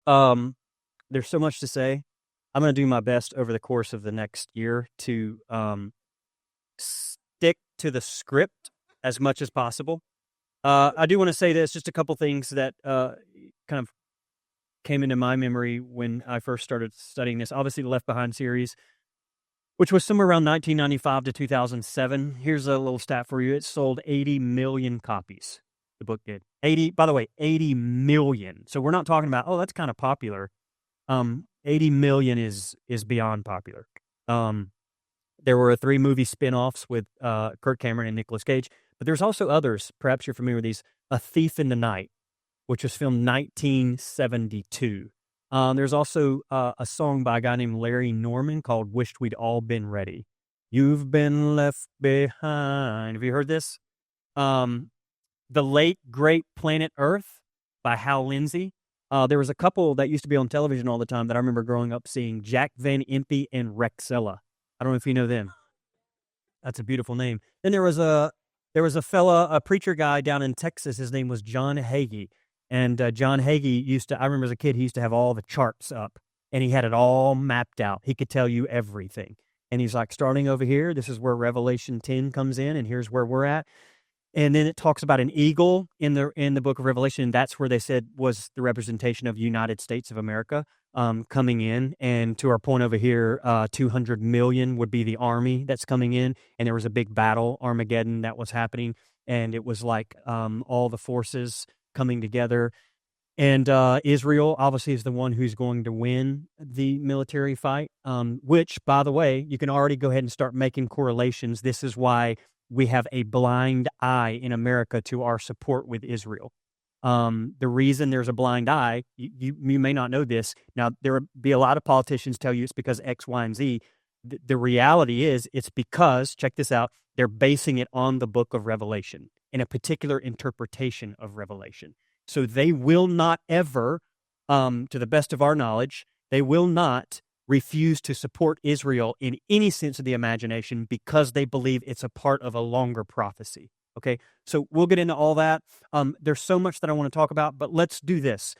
Um, there's so much to say. I'm going to do my best over the course of the next year to stick to the script as much as possible. I do want to say this, just a couple things that kind of came into my memory when I first started studying this. Obviously, the Left Behind series, which was somewhere around 1995 to 2007. Here's a little stat for you. It sold 80 million copies. The book did. 80, by the way, 80 million. So we're not talking about, oh, that's kind of popular. 80 million is beyond popular. There were 3 movie spin-offs with Kirk Cameron and Nicolas Cage, but there's also others. Perhaps you're familiar with these. A Thief in the Night, which was filmed 1972. There's also a song by a guy named Larry Norman called "Wished We'd All Been Ready." You've been left behind. Have you heard this? The Late Great Planet Earth by Hal Lindsey. There was a couple that used to be on television all the time that I remember growing up seeing, Jack Van Impe and Rexella. I don't know if you know them. That's a beautiful name. Then there was a fella, a preacher guy down in Texas. His name was John Hagee. And John Hagee used to, I remember as a kid, he used to have all the charts up and he had it all mapped out. He could tell you everything. And he's like, starting over here, this is where Revelation 10 comes in, and here's where we're at. And then it talks about an eagle in the book of Revelation. And that's where they said was the representation of United States of America coming in. And to our point over here, 200 million would be the army that's coming in. And there was a big battle, Armageddon, that was happening. And it was like all the forces coming together. And Israel obviously is the one who's going to win the military fight, which, by the way, you can already go ahead and start making correlations. This is why we have a blind eye in America to our support with Israel. The reason there's a blind eye, you may not know this. Now, there will be a lot of politicians tell you it's because X, Y, and Z. The reality is it's because, check this out, they're basing it on the book of Revelation in a particular interpretation of Revelation. So they will not ever, to the best of our knowledge, they will not refuse to support Israel in any sense of the imagination because they believe it's a part of a longer prophecy. Okay, so we'll get into all that. There's so much that I want to talk about, but let's do this.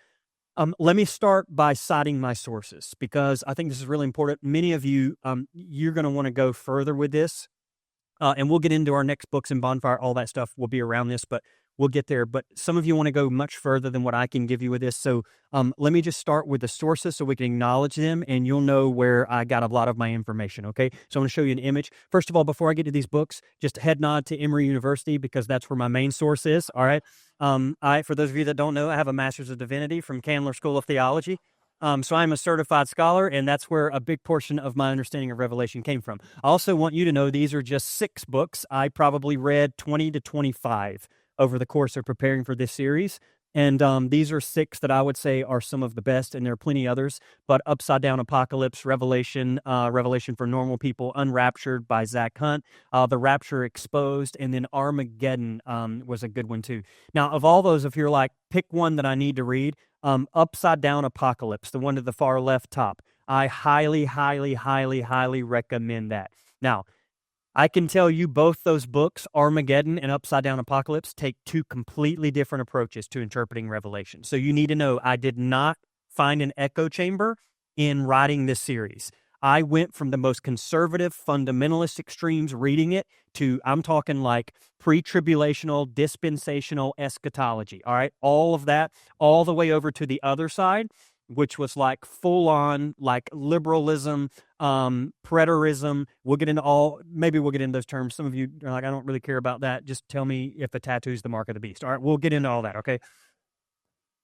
Let me start by citing my sources because I think this is really important. Many of you, you're going to want to go further with this, and we'll get into our next books and bonfire. All that stuff will be around this, but we'll get there. But some of you want to go much further than what I can give you with this. So let me just start with the sources so we can acknowledge them, and you'll know where I got a lot of my information, okay? So I'm going to show you an image. First of all, before I get to these books, just a head nod to Emory University because that's where my main source is, all right? For those of you that don't know, I have a Master's of Divinity from Candler School of Theology. So I'm a certified scholar, and that's where a big portion of my understanding of Revelation came from. I also want you to know these are just 6 books. I probably read 20 to 25 over the course of preparing for this series. And these are 6 that I would say are some of the best, and there are plenty others. But Upside Down Apocalypse, Revelation, Revelation for Normal People, Unraptured by Zach Hunt, The Rapture Exposed, and then Armageddon was a good one too. Now, of all those, if you're like, pick one that I need to read, Upside Down Apocalypse, the one to the far left top, I highly, highly, highly, highly recommend that. Now, I can tell you both those books, Armageddon and Upside Down Apocalypse, take 2 completely different approaches to interpreting Revelation. So you need to know I did not find an echo chamber in writing this series. I went from the most conservative, fundamentalist extremes reading it to, I'm talking like pre-tribulational, dispensational eschatology, all right? All of that, all the way over to the other side, which was like full-on, like liberalism, preterism. Maybe we'll get into those terms. Some of you are like, I don't really care about that. Just tell me if a tattoo is the mark of the beast. All right, we'll get into all that, okay?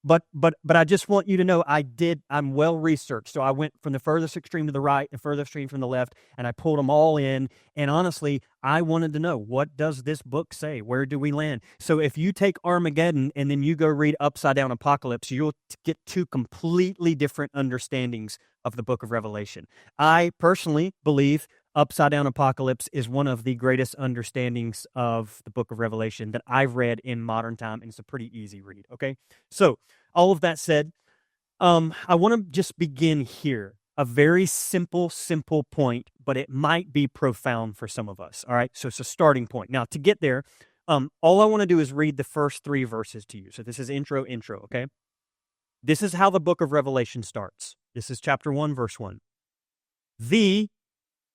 But I just want you to know I'm well researched. So I went from the furthest extreme to the right and furthest extreme from the left, and I pulled them all in. And honestly, I wanted to know, what does this book say? Where do we land? So if you take Armageddon and then you go read Upside Down Apocalypse, you'll get 2 completely different understandings of the book of Revelation. I personally believe Upside Down Apocalypse is one of the greatest understandings of the book of Revelation that I've read in modern time, and it's a pretty easy read, okay? So, all of that said, I want to just begin here. A very simple point, but it might be profound for some of us, all right? So it's a starting point. Now, to get there, all I want to do is read the first 3 verses to you. So this is intro, okay? This is how the book of Revelation starts. This is chapter 1, verse 1. The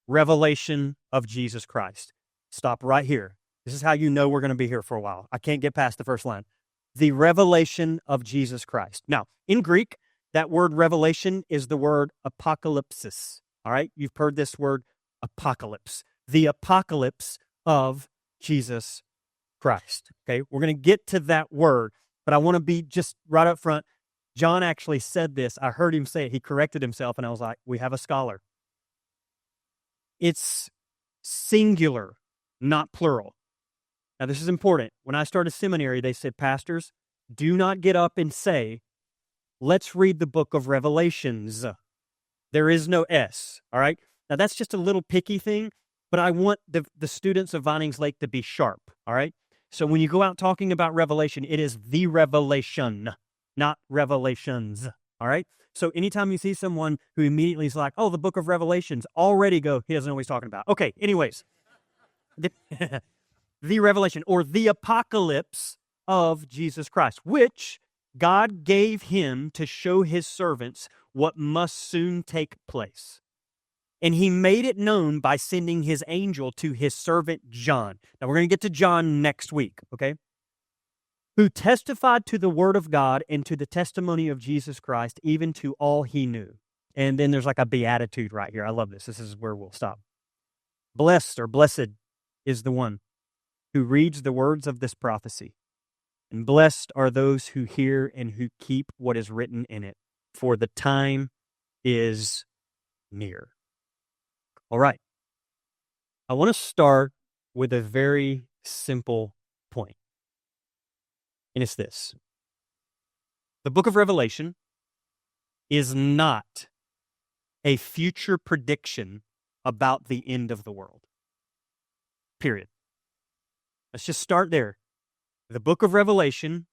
revelation of Jesus Christ. Stop right here. This is how you know we're going to be here for a while. I can't get past the first line. The revelation of Jesus Christ. Now, in Greek, that word revelation is the word apocalypsis. All right? You've heard this word apocalypse. The apocalypse of Jesus Christ. Okay? We're going to get to that word, but I want to be just right up front. John actually said this. I heard him say it. He corrected himself, and I was like, we have a scholar. It's singular, not plural. Now, this is important. When I started seminary, they said, pastors, do not get up and say, let's read the book of Revelations. There is no S, all right? Now, that's just a little picky thing, but I want the students of Vinings Lake to be sharp, all right? So when you go out talking about Revelation, it is the revelation, not revelations, all right? So anytime you see someone who immediately is like, oh, the book of Revelations, already go, he doesn't know what he's talking about. Okay, anyways. The revelation or the apocalypse of Jesus Christ, which God gave him to show his servants what must soon take place. And he made it known by sending his angel to his servant John. Now, we're going to get to John next week, okay? Who testified to the word of God and to the testimony of Jesus Christ, even to all he knew. And then there's like a beatitude right here. I love this. This is where we'll stop. Blessed or blessed is the one who reads the words of this prophecy. And blessed are those who hear and who keep what is written in it, for the time is near. All right. I want to start with a very simple point. And it's this. The book of Revelation is not a future prediction about the end of the world. Period. Let's just start there. The book of Revelation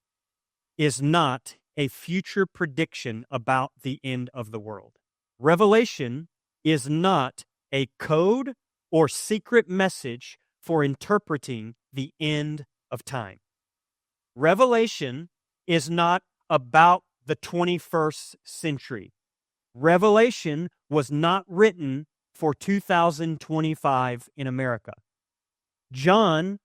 is not a future prediction about the end of the world. Revelation is not a code or secret message for interpreting the end of time. Revelation is not about the 21st century. Revelation was not written for 2025 in America. John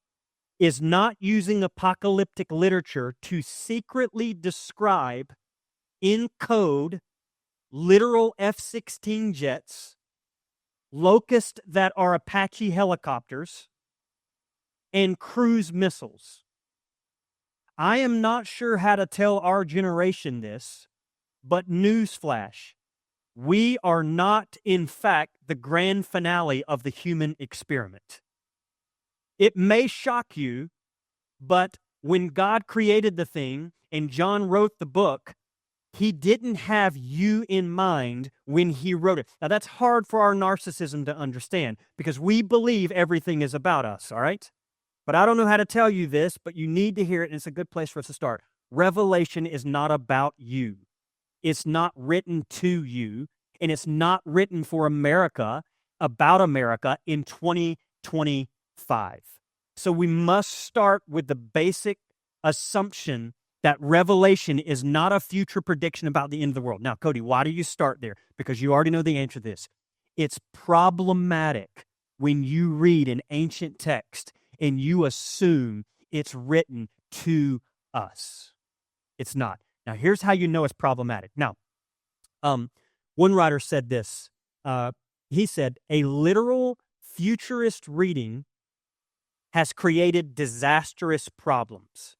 is not using apocalyptic literature to secretly describe in code literal F-16 jets, locusts that are Apache helicopters, and cruise missiles. I am not sure how to tell our generation this, but newsflash, we are not, in fact, the grand finale of the human experiment. It may shock you, but when God created the thing and John wrote the book, he didn't have you in mind when he wrote it. Now, that's hard for our narcissism to understand because we believe everything is about us, all right? But I don't know how to tell you this, but you need to hear it, and it's a good place for us to start. Revelation is not about you. It's not written to you, and it's not written for America, about America in 2025. So we must start with the basic assumption that Revelation is not a future prediction about the end of the world. Now, Cody, why do you start there? Because you already know the answer to this. It's problematic when you read an ancient text and you assume it's written to us. It's not. Now, here's how you know it's problematic. Now, one writer said this. He said, a literal futurist reading has created disastrous problems,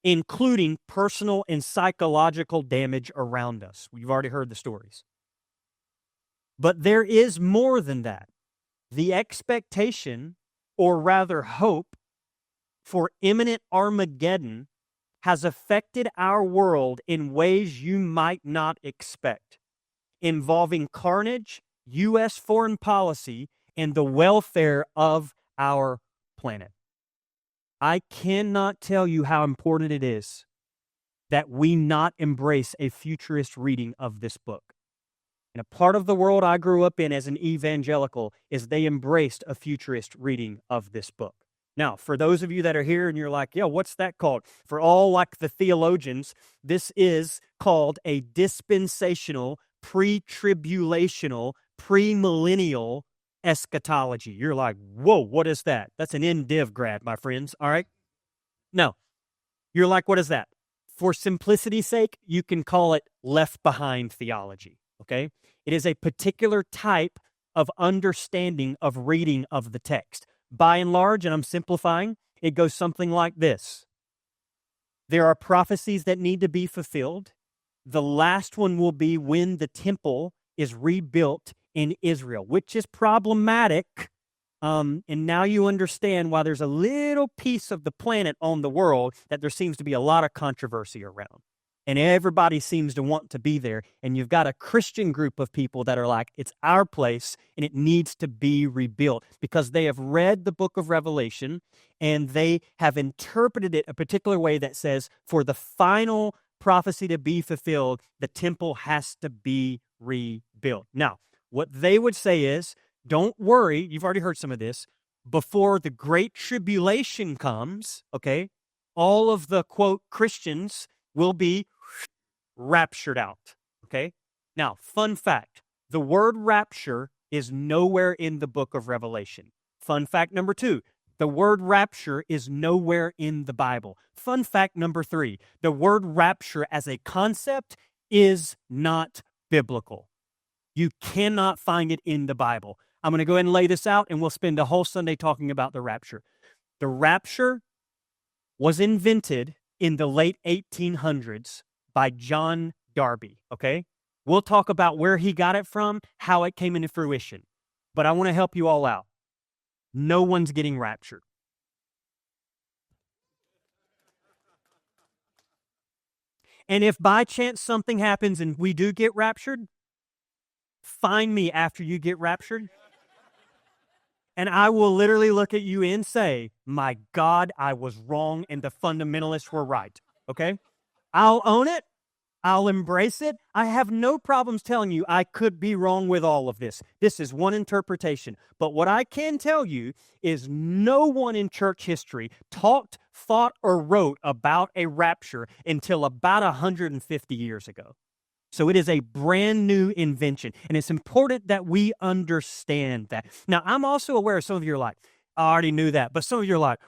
including personal and psychological damage around us. You've already heard the stories. But there is more than that. The expectation, or rather hope, for imminent Armageddon has affected our world in ways you might not expect, involving carnage, U.S. foreign policy, and the welfare of our planet. I cannot tell you how important it is that we not embrace a futurist reading of this book. And a part of the world I grew up in as an evangelical is they embraced a futurist reading of this book. Now, for those of you that are here and you're like, yeah, what's that called? For all like the theologians, this is called a dispensational, pre-tribulational, premillennial eschatology. You're like, whoa, what is that? That's an MDiv grad, my friends. All right. No, you're like, what is that? For simplicity's sake, you can call it left behind theology. Okay. It is a particular type of understanding of reading of the text. By and large, and I'm simplifying, it goes something like this. There are prophecies that need to be fulfilled. The last one will be when the temple is rebuilt in Israel, which is problematic. And now you understand why there's a little piece of the planet on the world that there seems to be a lot of controversy around. And everybody seems to want to be there. And you've got a Christian group of people that are like, it's our place and it needs to be rebuilt because they have read the book of Revelation and they have interpreted it a particular way that says for the final prophecy to be fulfilled, the temple has to be rebuilt. Now, what they would say is, don't worry, you've already heard some of this, before the great tribulation comes, okay, all of the, quote, Christians will be raptured out, okay? Now, fun fact, the word rapture is nowhere in the book of Revelation. Fun fact number 2, the word rapture is nowhere in the Bible. Fun fact number 3, the word rapture as a concept is not biblical. You cannot find it in the Bible. I'm going to go ahead and lay this out, and we'll spend a whole Sunday talking about the rapture. The rapture was invented in the late 1800s by John Darby, okay? We'll talk about where he got it from, how it came into fruition. But I want to help you all out. No one's getting raptured. And if by chance something happens and we do get raptured, find me after you get raptured. And I will literally look at you and say, my God, I was wrong and the fundamentalists were right, okay? I'll own it. I'll embrace it. I have no problems telling you I could be wrong with all of this. This is one interpretation. But what I can tell you is no one in church history talked, thought, or wrote about a rapture until about 150 years ago. So it is a brand new invention, and it's important that we understand that. Now, I'm also aware some of you are like, I already knew that, but some of you are like,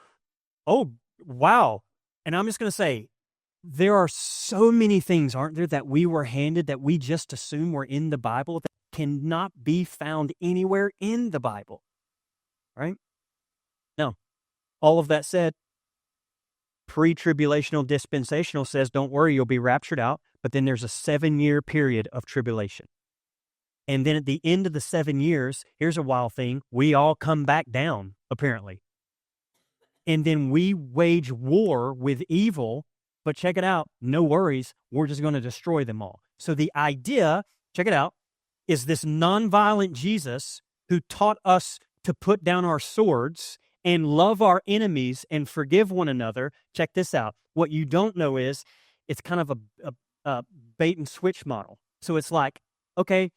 oh, wow. And I'm just going to say, there are so many things, aren't there, that we were handed that we just assume were in the Bible that cannot be found anywhere in the Bible, right? Now, all of that said, pre-tribulational dispensational says, don't worry, you'll be raptured out. But then there's a 7-year period of tribulation. And then at the end of the 7 years, here's a wild thing, we all come back down, apparently. And then we wage war with evil, but check it out, no worries, we're just going to destroy them all. So the idea, check it out, is this nonviolent Jesus who taught us to put down our swords and love our enemies and forgive one another. Check this out. What you don't know is it's kind of a bait and switch model. So it's like, okay,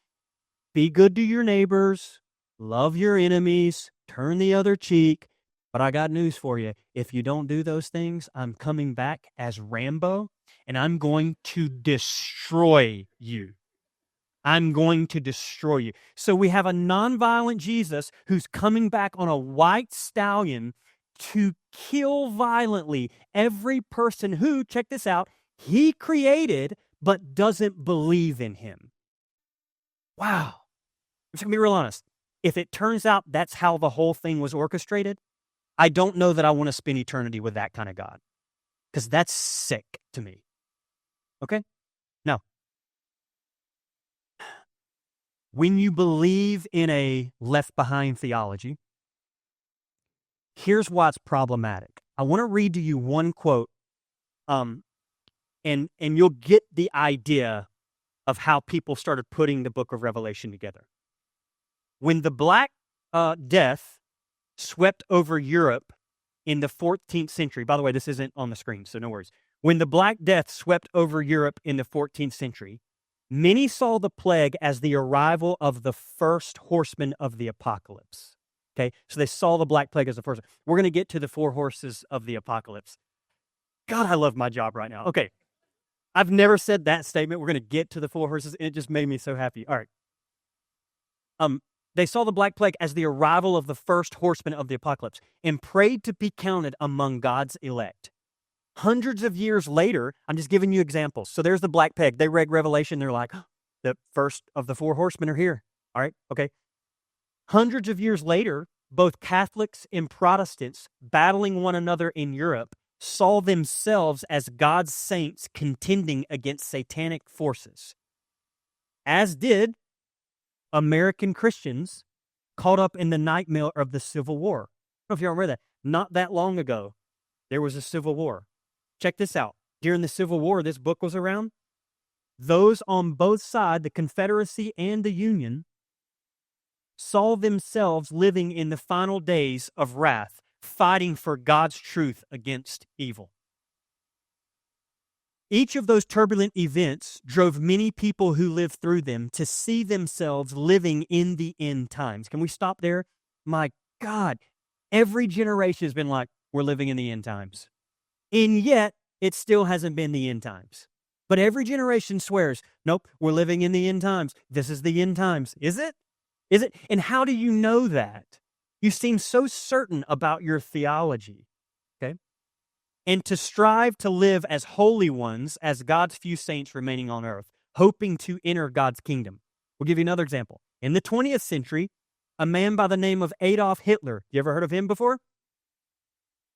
be good to your neighbors, love your enemies, turn the other cheek. But I got news for you. If you don't do those things, I'm coming back as Rambo and I'm going to destroy you. I'm going to destroy you. So we have a nonviolent Jesus who's coming back on a white stallion to kill violently every person who, check this out, he created but doesn't believe in him. Wow. I'm just going to be real honest. If it turns out that's how the whole thing was orchestrated, I don't know that I want to spend eternity with that kind of God, because that's sick to me. Okay? Now, when you believe in a left-behind theology, here's why it's problematic. I want to read to you one quote, and you'll get the idea of how people started putting the book of Revelation together. When the Black Death swept over Europe in the 14th century, by the way, this isn't on the screen, so no worries. When the Black Death swept over Europe in the 14th century, many saw the plague as the arrival of the first horseman of the apocalypse. Okay, so they saw the Black Plague as the first. We're going to get to the 4 horses of the apocalypse. God, I love my job right now. Okay, I've never said that statement. We're going to get to the 4 horses, and it just made me so happy. All right. They saw the Black Plague as the arrival of the first horseman of the apocalypse and prayed to be counted among God's elect. Hundreds of years later, I'm just giving you examples. So there's the Black Plague. They read Revelation. They're like, oh, the first of the 4 horsemen are here. All right, okay. Hundreds of years later, both Catholics and Protestants battling one another in Europe saw themselves as God's saints contending against satanic forces, as did American Christians caught up in the nightmare of the Civil War. I don't know if y'all remember that. Not that long ago, there was a Civil War. Check this out. During the Civil War, this book was around. Those on both sides, the Confederacy and the Union, saw themselves living in the final days of wrath, fighting for God's truth against evil. Each of those turbulent events drove many people who lived through them to see themselves living in the end times. Can we stop there? My God, every generation has been like, we're living in the end times. And yet, it still hasn't been the end times. But every generation swears, nope, we're living in the end times. This is the end times. Is it? Is it? And how do you know that? You seem so certain about your theology, okay? And to strive to live as holy ones, as God's few saints remaining on earth, hoping to enter God's kingdom. We'll give you another example. In the 20th century, a man by the name of Adolf Hitler, you ever heard of him before?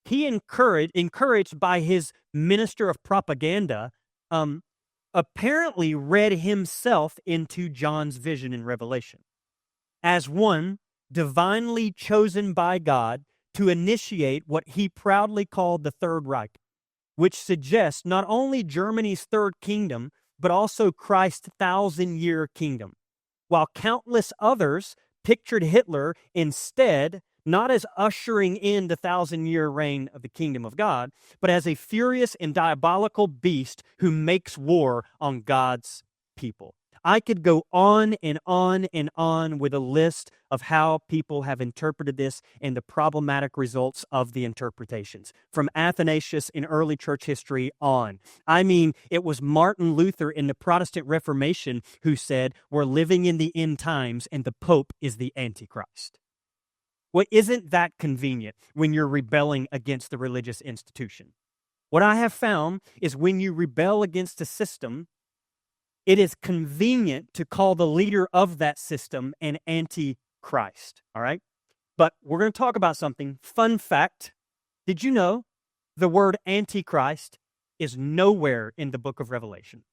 He encouraged by his minister of propaganda, apparently read himself into John's vision in Revelation as one divinely chosen by God to initiate what he proudly called the Third Reich, which suggests not only Germany's third kingdom, but also Christ's 1,000-year kingdom, while countless others pictured Hitler instead not as ushering in the 1,000-year reign of the kingdom of God, but as a furious and diabolical beast who makes war on God's people. I could go on and on and on with a list of how people have interpreted this and the problematic results of the interpretations, from Athanasius in early church history on. I mean, it was Martin Luther in the Protestant Reformation who said, we're living in the end times and the Pope is the Antichrist. Well, isn't that convenient when you're rebelling against the religious institution? What I have found is when you rebel against a system, it is convenient to call the leader of that system an antichrist, all right? But we're going to talk about something. Fun fact, did you know the word antichrist is nowhere in the book of Revelation?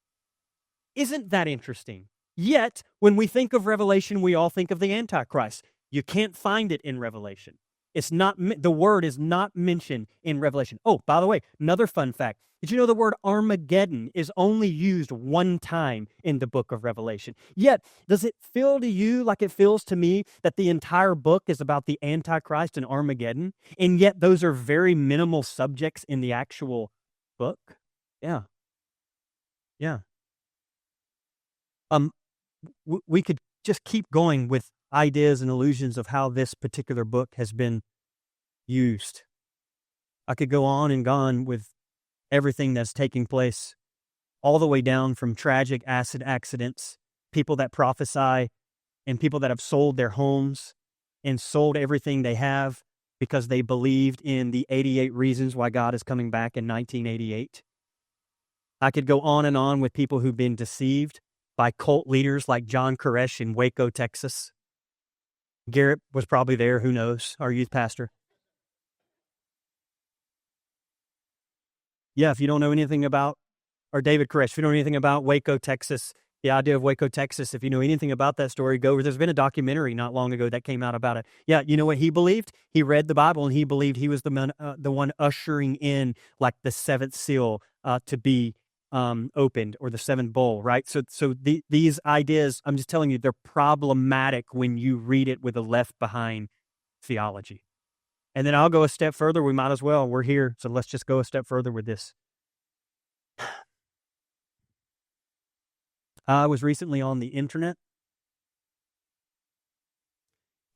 Isn't that interesting? Yet, when we think of Revelation, we all think of the Antichrist. You can't find it in Revelation. It's not, the word is not mentioned in Revelation. Oh, by the way, another fun fact. Did you know the word Armageddon is only used one time in the book of Revelation? Yet, does it feel to you like it feels to me that the entire book is about the Antichrist and Armageddon? And yet those are very minimal subjects in the actual book? Yeah. Yeah. We could just keep going with ideas and illusions of how this particular book has been used. I could go on and on with everything that's taking place, all the way down from tragic acid accidents, people that prophesy, and people that have sold their homes and sold everything they have because they believed in the 88 reasons why God is coming back in 1988. I could go on and on with people who've been deceived by cult leaders like John Koresh in Waco, Texas. Garrett was probably there, who knows, our youth pastor. Yeah, if you don't know anything about, or David Koresh, if you don't know anything about Waco, Texas, the idea of Waco, Texas, if you know anything about that story, go. There's been a documentary not long ago that came out about it. Yeah, you know what he believed? He read the Bible and he believed he was the one ushering in like the seventh seal to be opened, or the seventh bowl, right? So these ideas, I'm just telling you, they're problematic when you read it with a left behind theology. And then I'll go a step further. We might as well. We're here, so let's just go a step further with this. I was recently on the internet,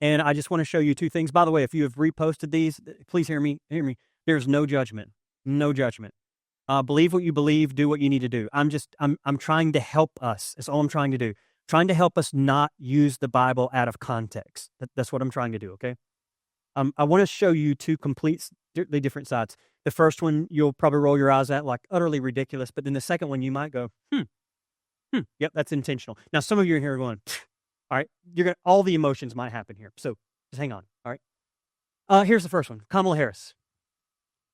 And I just want to show you two things. By the way, if you have reposted these, please hear me. Hear me. There's no judgment. No judgment. Believe what you believe. Do what you need to do. I'm trying to help us. That's all I'm trying to do. Trying to help us not use the Bible out of context. That's what I'm trying to do. Okay. I want to show you two completely different sides. The first one you'll probably roll your eyes at like utterly ridiculous, but then the second one you might go, yep, that's intentional. Now some of you are here going, all right, all the emotions might happen here. So just hang on. All right. Here's the first one, Kamala Harris.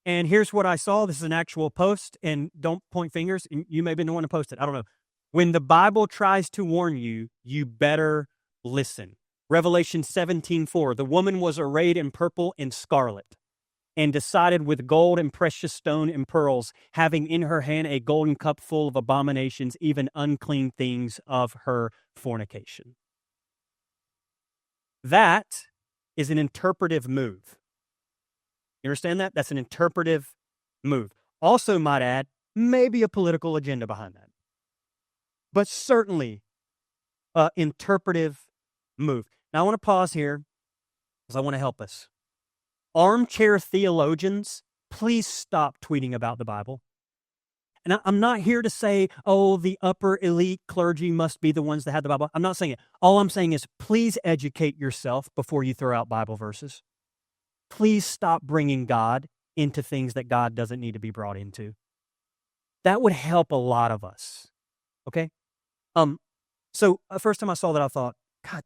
And here's what I saw. This is an actual post, and don't point fingers. You may have been the one to post it. I don't know. When the Bible tries to warn you, you better listen. Revelation 17:4, the woman was arrayed in purple and scarlet, and decided with gold and precious stone and pearls, having in her hand a golden cup full of abominations, even unclean things of her fornication. That is an interpretive move. You understand that? That's an interpretive move. Also, might add, maybe a political agenda behind that. But certainly, interpretive move. Now, I want to pause here because I want to help us. Armchair theologians, please stop tweeting about the Bible. And I'm not here to say, oh, the upper elite clergy must be the ones that have the Bible. I'm not saying it. All I'm saying is please educate yourself before you throw out Bible verses. Please stop bringing God into things that God doesn't need to be brought into. That would help a lot of us. Okay? So first time I saw that, I thought, God,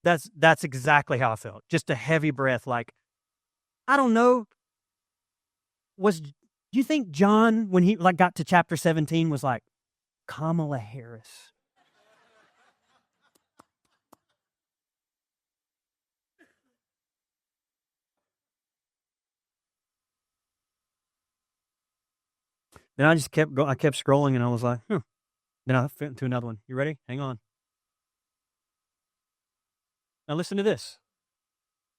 that's exactly how I felt. Just a heavy breath, like, I don't know. Do you think John, when he got to chapter 17, was like, Kamala Harris? Then I just kept scrolling, and I was like, Then I fit into another one. You ready? Hang on. Now listen to this.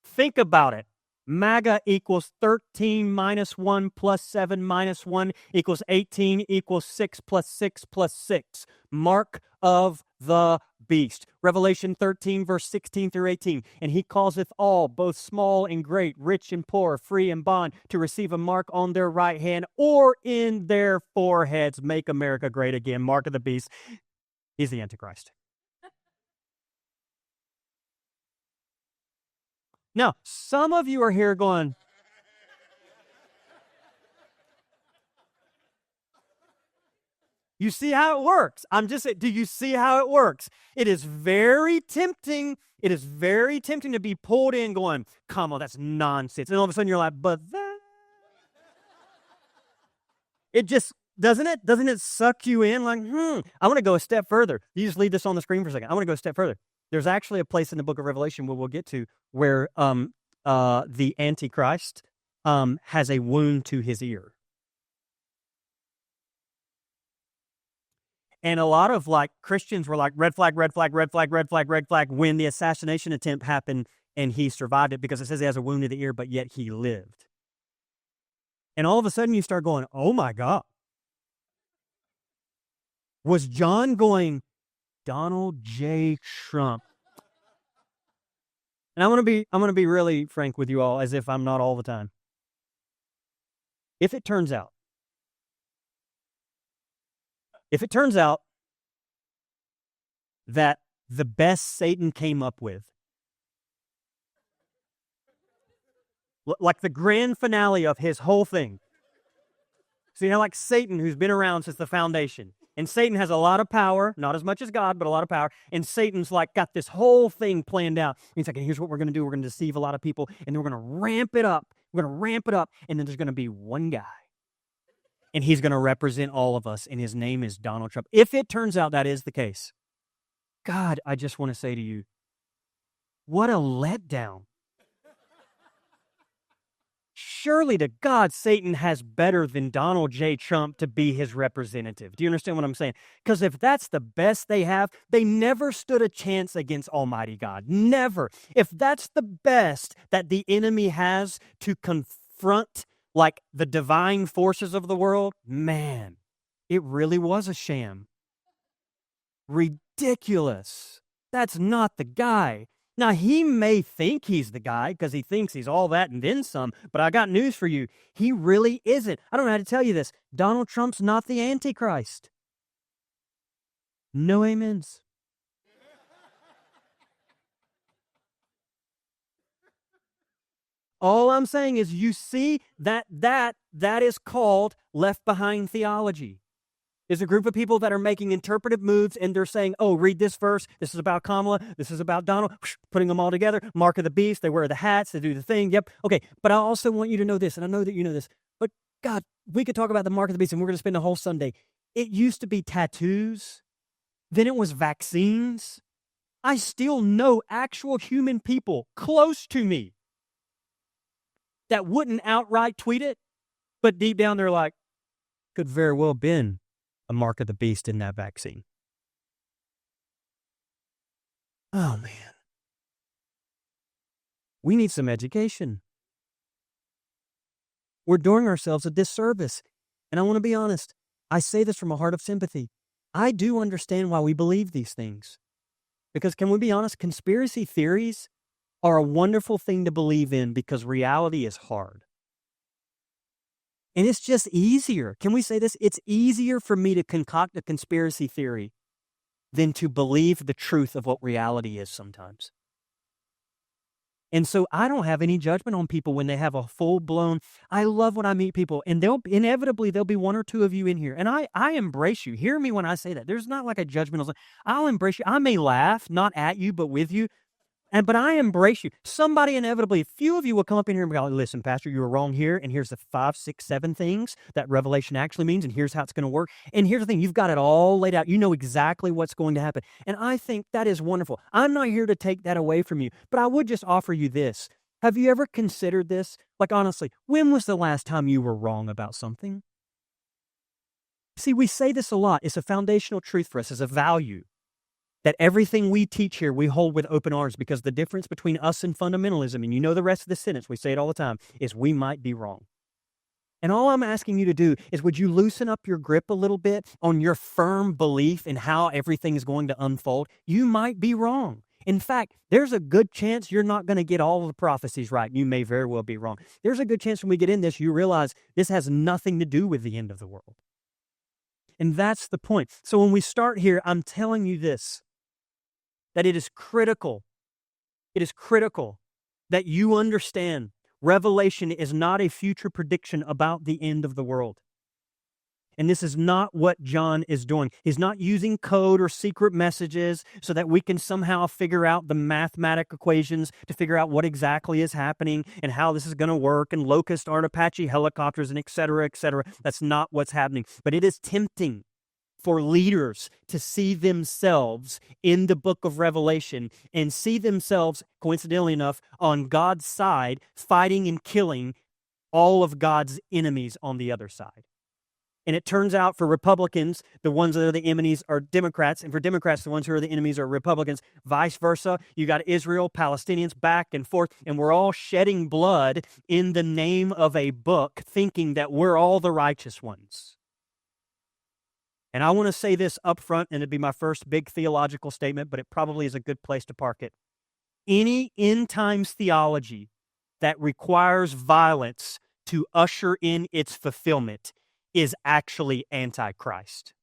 Think about it. MAGA equals 13 minus 1 plus 7 minus 1 equals 18 equals 6 plus 6 plus 6. Mark of the beast. Revelation 13, verse 16 through 18. And he causeth all, both small and great, rich and poor, free and bond, to receive a mark on their right hand or in their foreheads. Make America great again. Mark of the beast. He's the Antichrist. Now, some of you are here going, you see how it works? Do you see how it works? It is very tempting. It is very tempting to be pulled in going, come on, that's nonsense. And all of a sudden you're like, but that. It just, doesn't it suck you in? Like, I want to go a step further. You just leave this on the screen for a second. I want to go a step further. There's actually a place in the book of Revelation where we'll get to where the Antichrist has a wound to his ear. And a lot of Christians were like, red flag, red flag, red flag, red flag, red flag, when the assassination attempt happened and he survived it because it says he has a wound to the ear, but yet he lived. And all of a sudden you start going, oh my God. Was John going, Donald J. Trump? And I'm going to be really frank with you all, as if I'm not all the time. If it turns out that the best Satan came up with, like the grand finale of his whole thing. So Satan, who's been around since the foundation, and Satan has a lot of power, not as much as God, but a lot of power. And Satan's got this whole thing planned out. And he's like, here's what we're going to do. We're going to deceive a lot of people, and then we're going to ramp it up. We're going to ramp it up, and then there's going to be one guy. And he's going to represent all of us, and his name is Donald Trump. If it turns out that is the case, God, I just want to say to you, what a letdown. Surely to God, Satan has better than Donald J. Trump to be his representative. Do you understand what I'm saying? Because if that's the best they have, they never stood a chance against Almighty God. Never. If that's the best that the enemy has to confront the divine forces of the world, man, it really was a sham. Ridiculous. That's not the guy. Now, he may think he's the guy because he thinks he's all that and then some, but I got news for you. He really isn't. I don't know how to tell you this. Donald Trump's not the Antichrist. No amens. All I'm saying is you see that is called left behind theology. Is a group of people that are making interpretive moves and they're saying, oh, read this verse. This is about Kamala. This is about Donald. Putting them all together. Mark of the beast. They wear the hats. They do the thing. Yep. Okay. But I also want you to know this, and I know that you know this. But God, we could talk about the mark of the beast and we're going to spend the whole Sunday. It used to be tattoos. Then it was vaccines. I still know actual human people close to me that wouldn't outright tweet it, but deep down they're like, could very well have been a mark of the beast in that vaccine. Oh, man. We need some education. We're doing ourselves a disservice. And I want to be honest. I say this from a heart of sympathy. I do understand why we believe these things. Because can we be honest? Conspiracy theories are a wonderful thing to believe in because reality is hard. And it's just easier. Can we say this? It's easier for me to concoct a conspiracy theory than to believe the truth of what reality is sometimes. And so I don't have any judgment on people when they have a full-blown, I love when I meet people, and there'll be one or two of you in here. And I embrace you. Hear me when I say that. There's not like a judgmental, I'll embrace you. I may laugh, not at you, but with you. But I embrace you. Somebody inevitably, a few of you will come up in here and be like, listen, Pastor, you were wrong here, and here's the 5, 6, 7 things that revelation actually means, and here's how it's going to work. And here's the thing, you've got it all laid out. You know exactly what's going to happen. And I think that is wonderful. I'm not here to take that away from you, but I would just offer you this. Have you ever considered this? Like, honestly, when was the last time you were wrong about something? See, we say this a lot. It's a foundational truth for us. It's a value. That everything we teach here, we hold with open arms, because the difference between us and fundamentalism, and you know the rest of the sentence, we say it all the time, is we might be wrong. And all I'm asking you to do is, would you loosen up your grip a little bit on your firm belief in how everything is going to unfold? You might be wrong. In fact, there's a good chance you're not going to get all of the prophecies right. You may very well be wrong. There's a good chance when we get in this, you realize this has nothing to do with the end of the world. And that's the point. So when we start here, I'm telling you this, that it is critical that you understand Revelation is not a future prediction about the end of the world. And this is not what John is doing. He's not using code or secret messages so that we can somehow figure out the mathematical equations to figure out what exactly is happening and how this is going to work, and locusts aren't Apache helicopters, and et cetera, et cetera. That's not what's happening. But it is tempting for leaders to see themselves in the book of Revelation and see themselves, coincidentally enough, on God's side, fighting and killing all of God's enemies on the other side. And it turns out for Republicans, the ones that are the enemies are Democrats, and for Democrats, the ones who are the enemies are Republicans. Vice versa, you got Israel, Palestinians, back and forth, and we're all shedding blood in the name of a book, thinking that we're all the righteous ones. And I want to say this up front, and it'd be my first big theological statement, but it probably is a good place to park it. Any end times theology that requires violence to usher in its fulfillment is actually antichrist.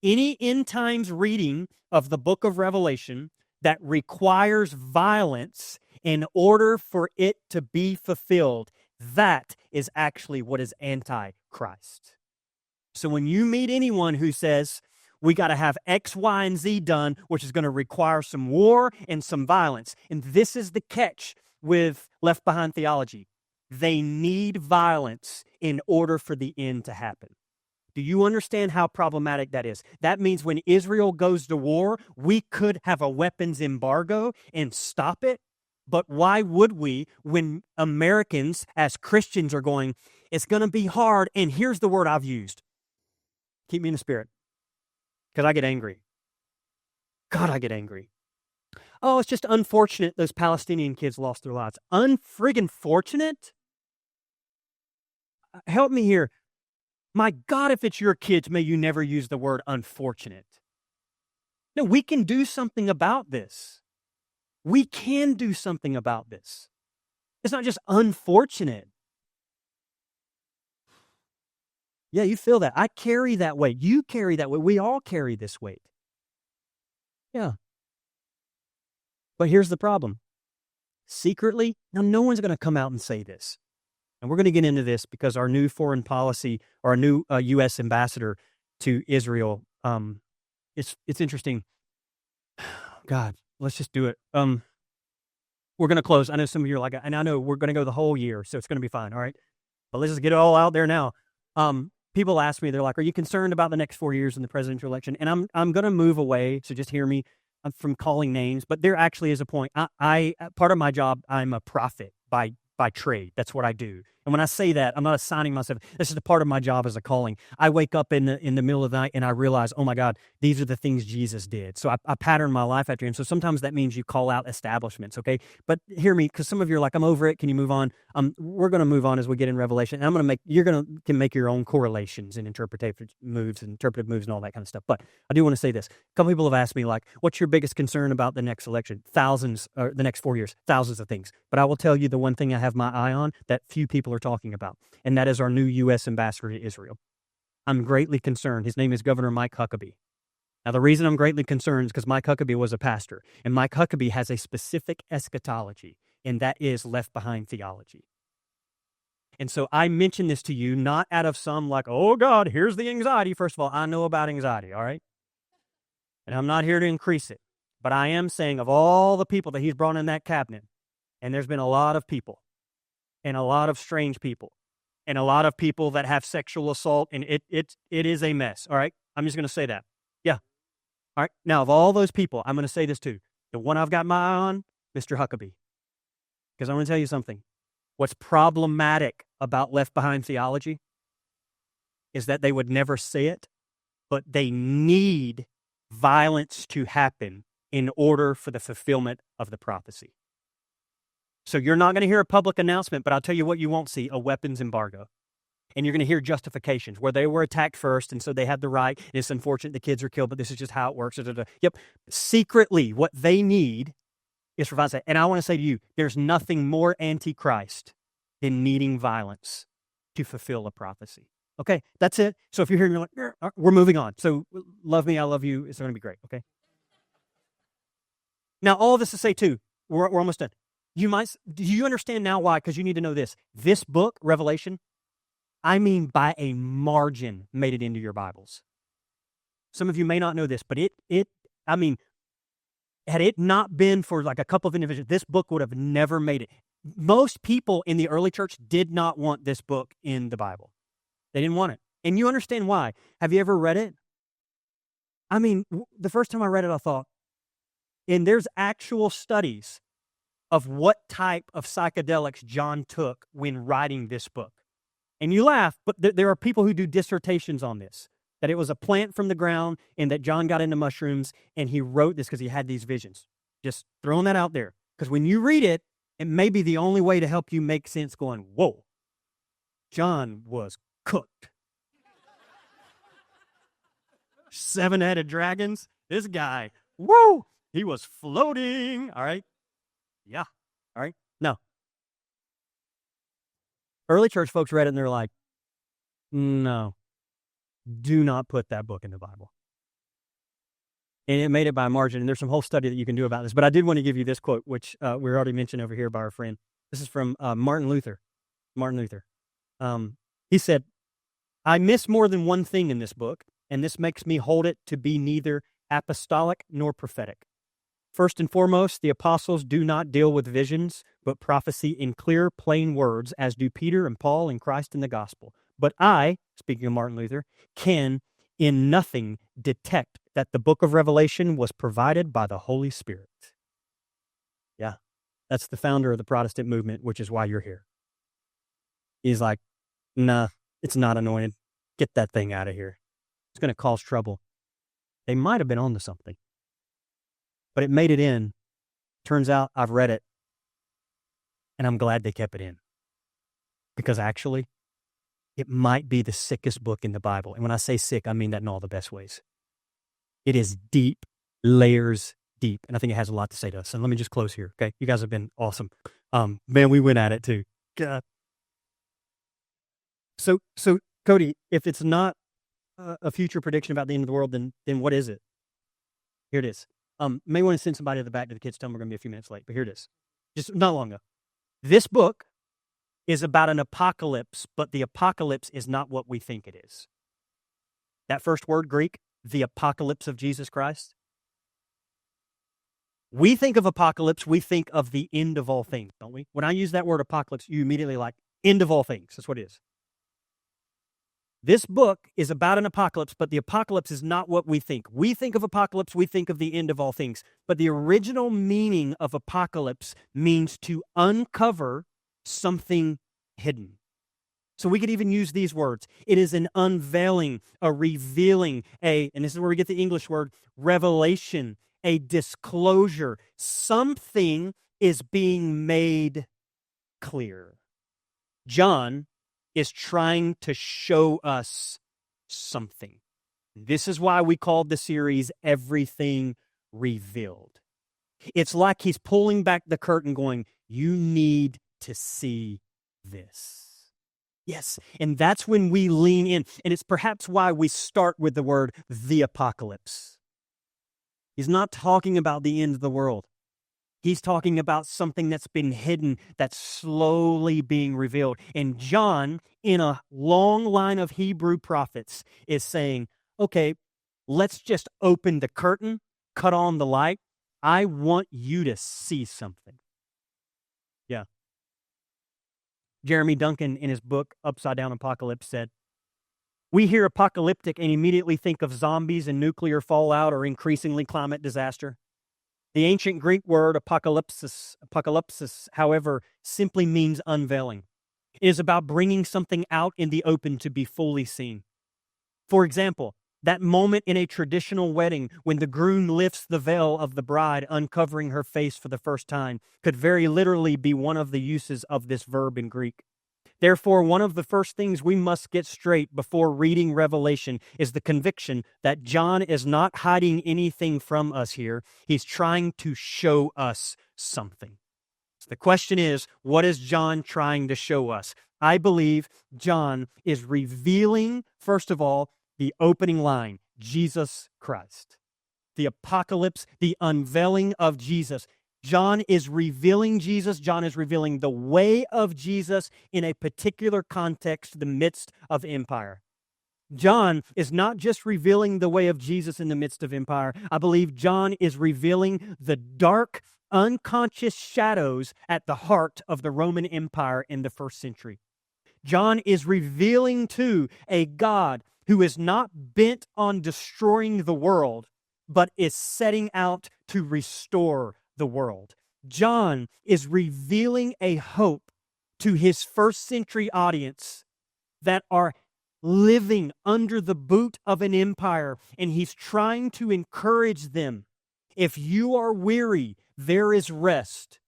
Any end times reading of the book of Revelation that requires violence in order for it to be fulfilled, that is actually what is antichrist. So when you meet anyone who says, we got to have X, Y, and Z done, which is going to require some war and some violence, and this is the catch with left behind theology, they need violence in order for the end to happen. Do you understand how problematic that is? That means when Israel goes to war, we could have a weapons embargo and stop it. But why would we when Americans as Christians are going, it's going to be hard, and here's the word I've used. Keep me in the spirit, because I get angry. God, I get angry. Oh, it's just unfortunate those Palestinian kids lost their lives. Unfriggin' fortunate? Help me here. My God, if it's your kids, may you never use the word unfortunate. No, we can do something about this. We can do something about this. It's not just unfortunate. Yeah, you feel that. I carry that weight. You carry that weight. We all carry this weight. Yeah. But here's the problem. Secretly, now no one's going to come out and say this. And we're going to get into this because our new foreign policy, or our new U.S. ambassador to Israel, it's interesting. God, let's just do it. We're going to close. I know some of you are like, and I know we're going to go the whole year, so it's going to be fine, all right? But let's just get it all out there now. People ask me, they're like, are you concerned about the next 4 years in the presidential election? And I'm going to move away, so just hear me, from calling names, but there actually is a point. I part of my job, I'm a prophet by trade. That's what I do. And when I say that, I'm not assigning myself. This is a part of my job as a calling. I wake up in the middle of the night and I realize, oh my God, these are the things Jesus did. So I pattern my life after him. So sometimes that means you call out establishments, okay? But hear me, because some of you are like, I'm over it. Can you move on? We're going to move on as we get in Revelation. And you're going to make your own correlations and interpretive moves and all that kind of stuff. But I do want to say this. A couple people have asked me, like, what's your biggest concern about the next election? The next 4 years, thousands of things. But I will tell you the one thing I have my eye on that few people are talking about, and that is our new U.S. ambassador to Israel. I'm greatly concerned. His name is Governor Mike Huckabee. Now, the reason I'm greatly concerned is because Mike Huckabee was a pastor, and Mike Huckabee has a specific eschatology, and that is left behind theology. And so I mention this to you not out of some like, oh God, here's the anxiety. First of all, I know about anxiety, all right? And I'm not here to increase it. But I am saying of all the people that he's brought in that cabinet, and there's been a lot of people, and a lot of strange people, and a lot of people that have sexual assault, and it is a mess, all right? I'm just going to say that. Yeah. All right. Now, of all those people, I'm going to say this too. The one I've got my eye on, Mr. Huckabee. Because I'm going to tell you something. What's problematic about left behind theology is that they would never say it, but they need violence to happen in order for the fulfillment of the prophecy. So you're not going to hear a public announcement, but I'll tell you what you won't see, a weapons embargo. And you're going to hear justifications where they were attacked first, and so they had the right. It's unfortunate the kids are killed, but this is just how it works. Yep. Secretly, what they need is for violence. And I want to say to you, there's nothing more antichrist than needing violence to fulfill a prophecy. Okay, that's it. So if you're hearing, you're like, we're moving on. So love me, I love you. It's going to be great, okay? Now, all this to say, too, we're almost done. Do you understand now why? Because you need to know this. This book, Revelation, I mean by a margin, made it into your Bibles. Some of you may not know this, but had it not been for like a couple of individuals, this book would have never made it. Most people in the early church did not want this book in the Bible. They didn't want it. And you understand why. Have you ever read it? I mean, the first time I read it, I thought, and there's actual studies of what type of psychedelics John took when writing this book. And you laugh, but there are people who do dissertations on this, that it was a plant from the ground and that John got into mushrooms and he wrote this because he had these visions. Just throwing that out there. Because when you read it, it may be the only way to help you make sense going, whoa, John was cooked. 7-headed dragons. This guy, whoa, he was floating. All right. Yeah. All right. No. Early church folks read it and they're like, no, do not put that book in the Bible. And it made it by a margin. And there's some whole study that you can do about this. But I did want to give you this quote, which we already mentioned over here by our friend. This is from Martin Luther. He said, I miss more than one thing in this book, and this makes me hold it to be neither apostolic nor prophetic. First and foremost, the apostles do not deal with visions, but prophecy in clear, plain words, as do Peter and Paul and Christ in the gospel. But I, speaking of Martin Luther, can in nothing detect that the book of Revelation was provided by the Holy Spirit. Yeah, that's the founder of the Protestant movement, which is why you're here. He's like, nah, it's not anointed. Get that thing out of here. It's going to cause trouble. They might have been onto something. But it made it in. Turns out I've read it, and I'm glad they kept it in. Because actually, it might be the sickest book in the Bible. And when I say sick, I mean that in all the best ways. It is deep, layers deep, and I think it has a lot to say to us. And let me just close here, okay? You guys have been awesome. Man, we went at it too. God. So Cody, if it's not a future prediction about the end of the world, then what is it? Here it is. May want to send somebody to the back to the kids. Tell them we're going to be a few minutes late, but here it is. Just not long ago. This book is about an apocalypse, but the apocalypse is not what we think it is. That first word, Greek, the apocalypse of Jesus Christ. We think of apocalypse, we think of the end of all things, don't we? When I use that word apocalypse, you immediately like, end of all things. That's what it is. This book is about an apocalypse, but the apocalypse is not what we think. We think of apocalypse, we think of the end of all things. But the original meaning of apocalypse means to uncover something hidden. So we could even use these words. It is an unveiling, a revealing, and this is where we get the English word, revelation, a disclosure. Something is being made clear. John is trying to show us something. This is why we called the series Everything Revealed. It's like he's pulling back the curtain going, you need to see this. Yes, and that's when we lean in. And it's perhaps why we start with the word the apocalypse. He's not talking about the end of the world. He's talking about something that's been hidden, that's slowly being revealed. And John, in a long line of Hebrew prophets, is saying, okay, let's just open the curtain, cut on the light. I want you to see something. Yeah. Jeremy Duncan, in his book, Upside Down Apocalypse, said, we hear apocalyptic and immediately think of zombies and nuclear fallout or increasingly climate disaster. The ancient Greek word apocalypsis, however, simply means unveiling. It is about bringing something out in the open to be fully seen. For example, that moment in a traditional wedding when the groom lifts the veil of the bride, uncovering her face for the first time, could very literally be one of the uses of this verb in Greek. Therefore, one of the first things we must get straight before reading Revelation is the conviction that John is not hiding anything from us here. He's trying to show us something. So the question is, what is John trying to show us? I believe John is revealing, first of all, the opening line, Jesus Christ. The apocalypse, the unveiling of Jesus. John is revealing Jesus. John is revealing the way of Jesus in a particular context, the midst of empire. John is not just revealing the way of Jesus in the midst of empire. I believe John is revealing the dark, unconscious shadows at the heart of the Roman Empire in the first century. John is revealing to a God who is not bent on destroying the world, but is setting out to restore the world. John is revealing a hope to his first century audience that are living under the boot of an empire, and he's trying to encourage them. If you are weary, there is rest.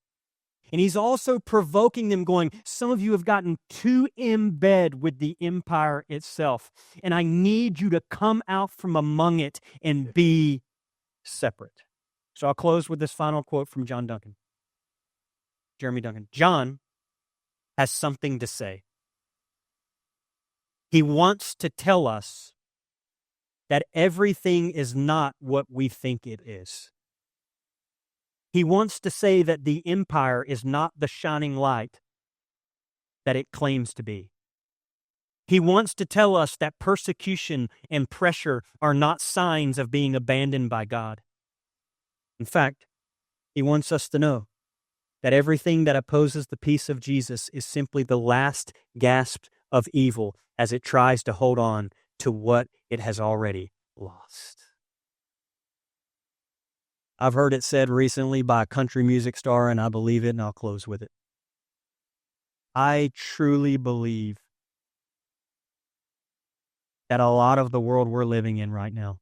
And he's also provoking them, going, some of you have gotten too in bed with the empire itself, and I need you to come out from among it and be separate. So I'll close with this final quote from Jeremy Duncan. John has something to say. He wants to tell us that everything is not what we think it is. He wants to say that the empire is not the shining light that it claims to be. He wants to tell us that persecution and pressure are not signs of being abandoned by God. In fact, he wants us to know that everything that opposes the peace of Jesus is simply the last gasp of evil as it tries to hold on to what it has already lost. I've heard it said recently by a country music star, and I believe it, and I'll close with it. I truly believe that a lot of the world we're living in right now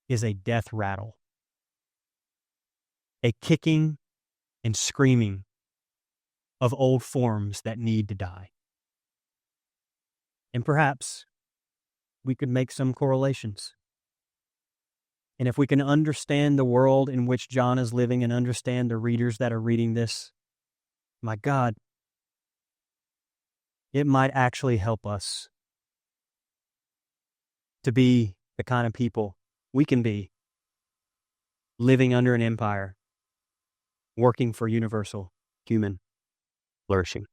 is a death rattle. A kicking and screaming of old forms that need to die. And perhaps we could make some correlations. And if we can understand the world in which John is living and understand the readers that are reading this, my God, it might actually help us to be the kind of people we can be, living under an empire, working for universal human flourishing.